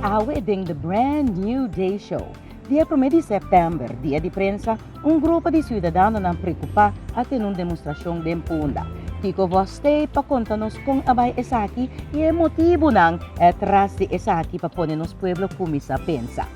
awe ding the brand new day show. Dia 1 de setembro, dia de prensa, grupo de cidadãos não preocupa até uma demonstração de Punda. Tico Vos para contar-nos com abay esaki e o motivo nang atrás de esaki para pôr nos pueblo começar a pensar.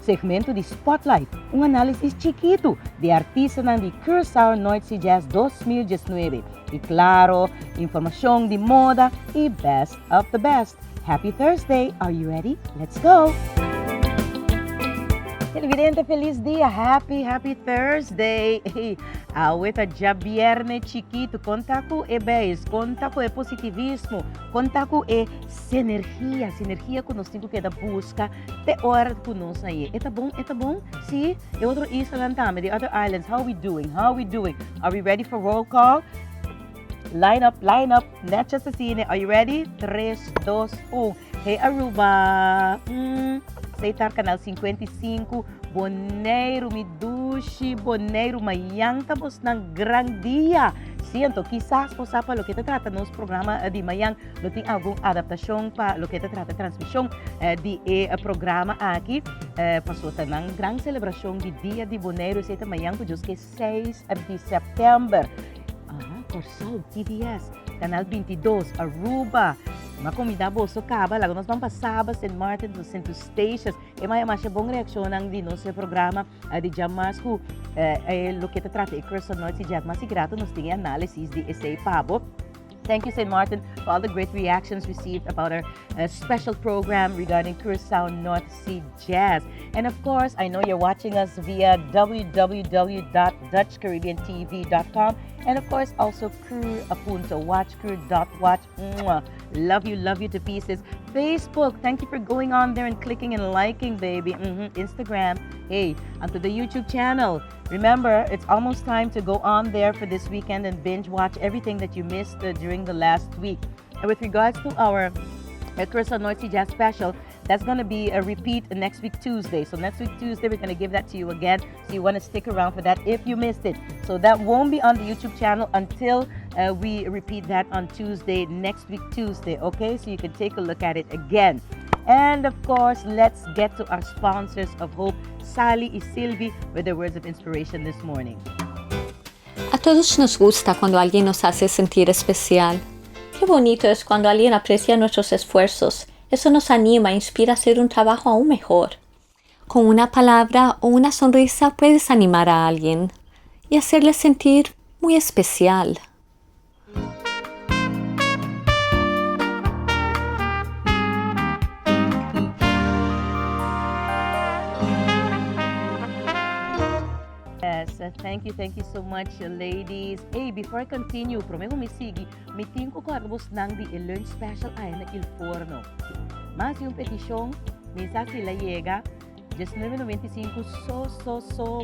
Segmento de Spotlite, análise chiquito de artista de Curacao Noite Jazz 2019. E claro, informação de moda e best of the best. Happy Thursday! Are you ready? Let's go! Televidente, feliz dia! Happy Thursday! Awet a viernes chiquito, conta com e base, conta com e positivismo, conta com e sinergia que nós temos que buscar te hora que nós aí. Eta bom? Sim? E outro isla também, the other islands, how we doing? Are we ready for roll call? Line up, Netcha Cecine, are you ready? 3, 2, 1. Hey Aruba! Aceitar canal 55, Boneiro Midushi, Boneiro Mayang, tapos ng Grand Dia. Siento, quizás po sa lo que te trata nos programa di Mayang, lo ting algung adaptasyon pa lo que te trata transmisyon di programa aqui, pasota ng grand celebrasyon di Dia di Boneiro sa Mayang, kujos que 6 de September. Hershel, TVS, Canal 22, Aruba, uma comida boa, acaba, lá nós vamos passar St. Martin, dos Centro Stations, e mais bom reação de nosso programa de Jamasco, lo que te trata de Curacao Noite Jazz, mas grato nós temos análise de esse pabo. Thank you, St. Martin, for all the great reactions received about our special program regarding Curacao North Sea Jazz. And of course, I know you're watching us via www.dutchcaribbeantv.com. And of course, also watch crew.watch. Love you to pieces. Facebook, thank you for going on there and clicking and liking, baby. Instagram, hey, onto the YouTube channel. Remember, it's almost time to go on there for this weekend and binge watch everything that you missed during the last week. And with regards to our Curacao North Sea Jazz special, that's going to be a repeat next week Tuesday. So next week Tuesday, we're going to give that to you again. So you want to stick around for that if you missed it. So that won't be on the YouTube channel until we repeat that on Tuesday, next week Tuesday. Okay, so you can take a look at it again. And of course, let's get to our sponsors of hope, Sally y Sylvie, with their words of inspiration this morning. A todos nos gusta cuando alguien nos hace sentir especial. Qué bonito es cuando alguien aprecia nuestros esfuerzos. Eso nos anima e inspira a hacer un trabajo aún mejor. Con una palabra o una sonrisa puedes animar a alguien y hacerle sentir muy especial. Yes, thank you so much, ladies. Hey, before I continue, prometo me sige, may tingko ko arbos nang di lunch special ay na il forno. Mas yung petisyong, minsan sila llega, just 9.95,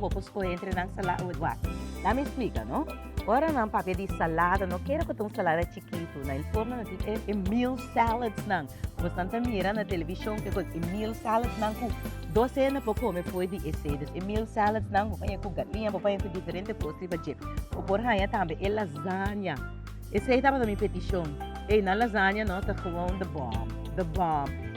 vamos ko entre ng salada with what? Dami explica, no? Ora ng papel di salada, no? Kaya ko itong salada chiquito na il forno natin meal salads nang. Bastante mira na televisyon ko meal salads nang ko. 12 na po ko, me pwede ese. Meal salads nang, papaya ko galinha, papaya ko diferente posti ba jeep. O por haya tambe, lasagna. Esse aí tava na minha petição. Na lasagna, no? Tá gewoon the bomb.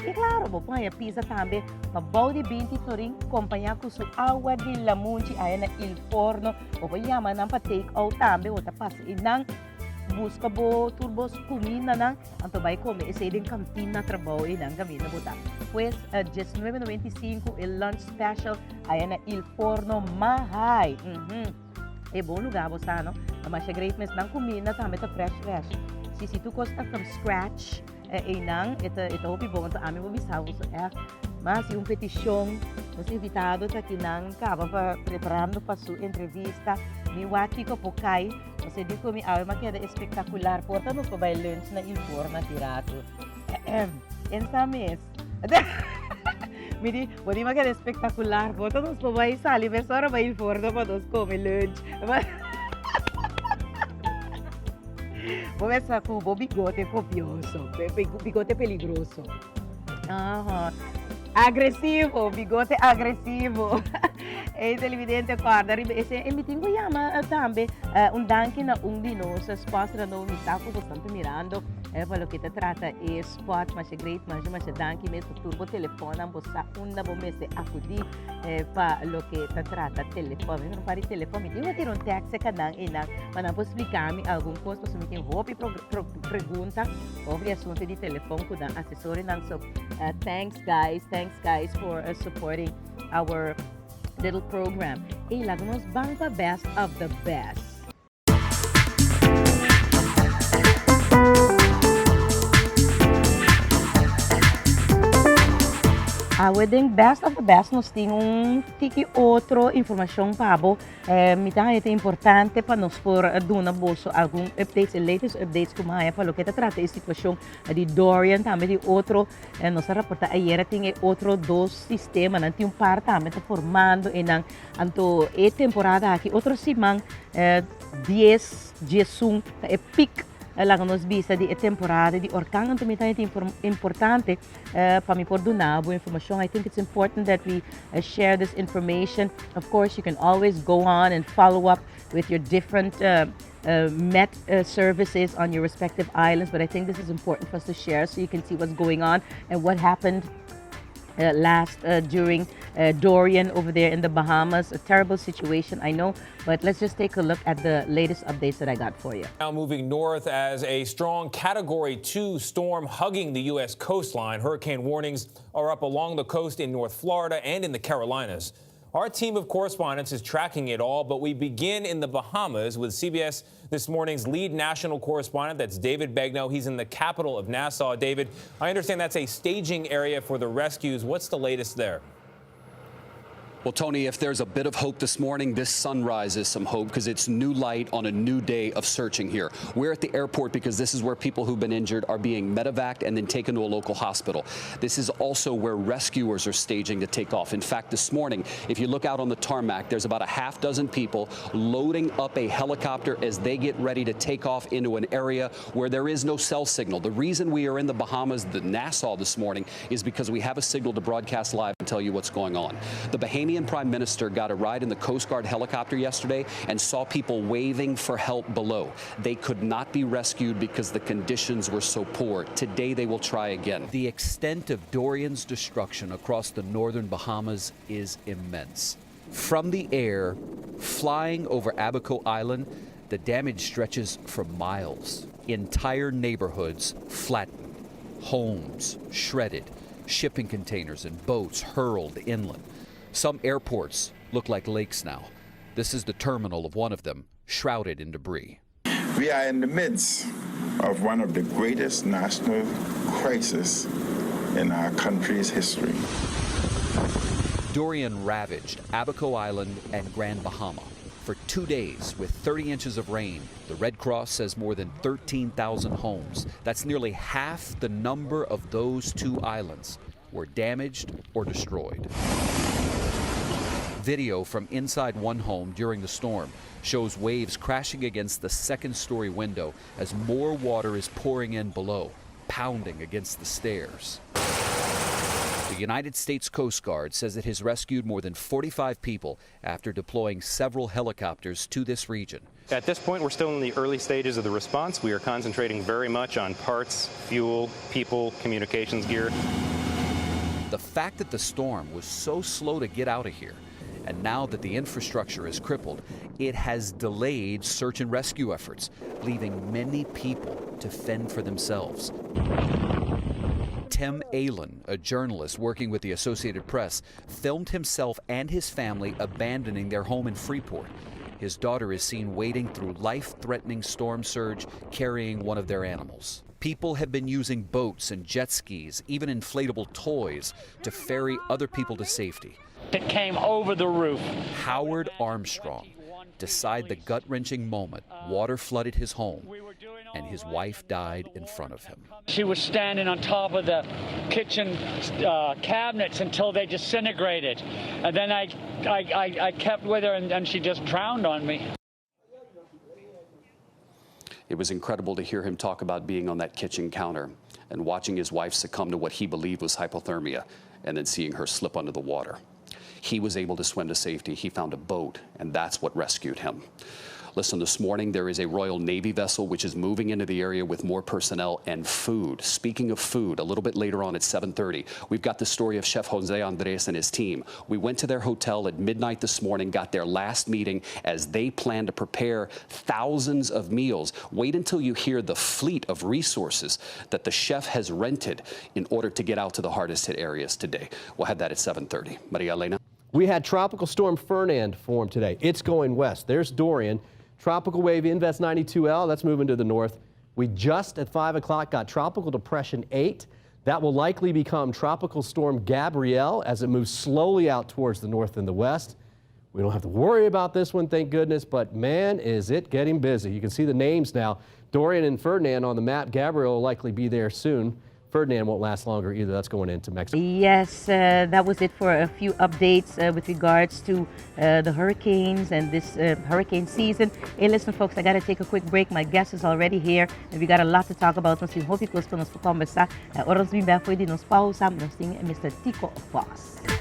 E claro, papaya pizza tambe, mabaw di 20 toring, kompanhia ko sa agua di lamunchi, ay na il forno, papaya man ang pa-take out tambe, o tapas inang, busca bo turbos kumina nang ang tabay ko may isa din kantina trabaho inang gamin na buta. Pues just 9.95 el lunch special ayan na il forno mahay. Bom lugar bosa no. Mas greatness nang kumina tama ta fresh. Si tu costa from scratch inang ito hopi bom ta amin mo bisaw so mas yung petisyong nos invitado ta kinang kaba pa preparando pa su entrevista ni wati ko po kay kasi di ko mi awe makeda espectacular porta no pa bay lunch na il forno tirato esa mes miri podi makeda espectacular porta nos pa bay sali mesora bay il forno pa nos come lunch Começa com o bigote copioso, bigote peligroso. Agressivo, bigote agressivo. E televidente guarda, e mi tengo llama tambe un danke na di nos, sposta no mi sta bastante mirando Palo kita trata e spot mas great mas danki mes turbo telefona bo sa unda bo mes akudi pa lo que ta trata telefone não pari telefone eu ter um taxi kadang ina para não explicar me algum coisa se me tem roupa pergunta sobre assunto de telefone kuda assessor nang so thanks guys for supporting our little program e lagamos bangpa best of the best. Wedding best of the best nos tem tiki outro informação pabo mitang é importante para nos por duna bolso algum updates latest updates como é para o que trata a situação de Dorian também de outro nos reporta ayer tem outro dos sistema não tem par também tá formando e não anto é temporada aqui outro semana 10 dias é pic lá nos vista de temporada de orkan também é importante para me por donar boa informação. I think it's important that we share this information. Of course, you can always go on and follow up with your different Met services on your respective islands, but I think this is important for us to share so you can see what's going on and what happened during Dorian over there in the Bahamas. A terrible situation, I know, but let's just take a look at the latest updates that I got for you. Now moving north as a strong Category 2 storm hugging the U.S. coastline. Hurricane warnings are up along the coast in North Florida and in the Carolinas. Our team of correspondents is tracking it all, but we begin in the Bahamas with CBS This Morning's lead national correspondent. That's David Begnaud. He's in the capital of Nassau. David, I understand that's a staging area for the rescues. What's the latest there? Well, Tony, if there's a bit of hope this morning, this sunrise is some hope because it's new light on a new day of searching here. We're at the airport because this is where people who've been injured are being medevaced and then taken to a local hospital. This is also where rescuers are staging to take off. In fact, this morning, if you look out on the tarmac, there's about a half dozen people loading up a helicopter as they get ready to take off into an area where there is no cell signal. The reason we are in the Bahamas, the Nassau this morning, is because we have a signal to broadcast live and tell you what's going on. The Bahamian Prime Minister got a ride in the Coast Guard helicopter yesterday and saw people waving for help below. They could not be rescued because the conditions were so poor. Today they will try again. The extent of Dorian's destruction across the northern Bahamas is immense. From the air, flying over Abaco Island, the damage stretches for miles. Entire neighborhoods flattened, homes shredded, shipping containers and boats hurled inland. Some airports look like lakes now. This is the terminal of one of them, shrouded in debris. We are in the midst of one of the greatest national crises in our country's history. Dorian ravaged Abaco Island and Grand Bahama. For 2 days, with 30 inches of rain, the Red Cross says more than 13,000 homes, that's nearly half the number of those two islands, were damaged or destroyed. Video from inside one home during the storm shows waves crashing against the second-story window as more water is pouring in below, pounding against the stairs. The United States Coast Guard says it has rescued more than 45 people after deploying several helicopters to this region. At this point, we're still in the early stages of the response. We are concentrating very much on parts, fuel, people, communications gear. The fact that the storm was so slow to get out of here, and now that the infrastructure is crippled, it has delayed search and rescue efforts, leaving many people to fend for themselves. Tim Allen, a journalist working with the Associated Press, filmed himself and his family abandoning their home in Freeport. His daughter is seen wading through life-threatening storm surge, carrying one of their animals. People have been using boats and jet skis, even inflatable toys, to ferry other people to safety. It came over the roof. Howard Armstrong, beside the gut-wrenching moment, water flooded his home, and his wife died in front of him. She was standing on top of the kitchen cabinets until they disintegrated. And then I kept with her, and she just drowned on me. It was incredible to hear him talk about being on that kitchen counter and watching his wife succumb to what he believed was hypothermia, and then seeing her slip under the water. He was able to swim to safety. He found a boat, and that's what rescued him. Listen, this morning there is a Royal Navy vessel which is moving into the area with more personnel and food. Speaking of food, a little bit later on at 7:30, we've got the story of Chef Jose Andres and his team. We went to their hotel at midnight this morning, got their last meeting as they plan to prepare thousands of meals. Wait until you hear the fleet of resources that the chef has rented in order to get out to the hardest hit areas today. We'll have that at 7:30. Maria Elena. We had Tropical Storm Fernand form today. It's going west. There's Dorian. Tropical Wave Invest 92L, that's moving to the north. We just at 5 o'clock got Tropical Depression 8. That will likely become Tropical Storm Gabrielle as it moves slowly out towards the north and the west. We don't have to worry about this one, thank goodness, but man, is it getting busy. You can see the names now. Dorian and Ferdinand on the map. Gabrielle will likely be there soon. Ferdinand won't last longer either. That's going into Mexico. Yes, that was it for a few updates with regards to the hurricanes and this hurricane season. Hey, listen, folks, I got to take a quick break. My guest is already here, and we got a lot to talk about. Nós temos roupas para nós conversar. Nós vamos bem depois de nós pausa. Nós temos Mr. Tico Vos.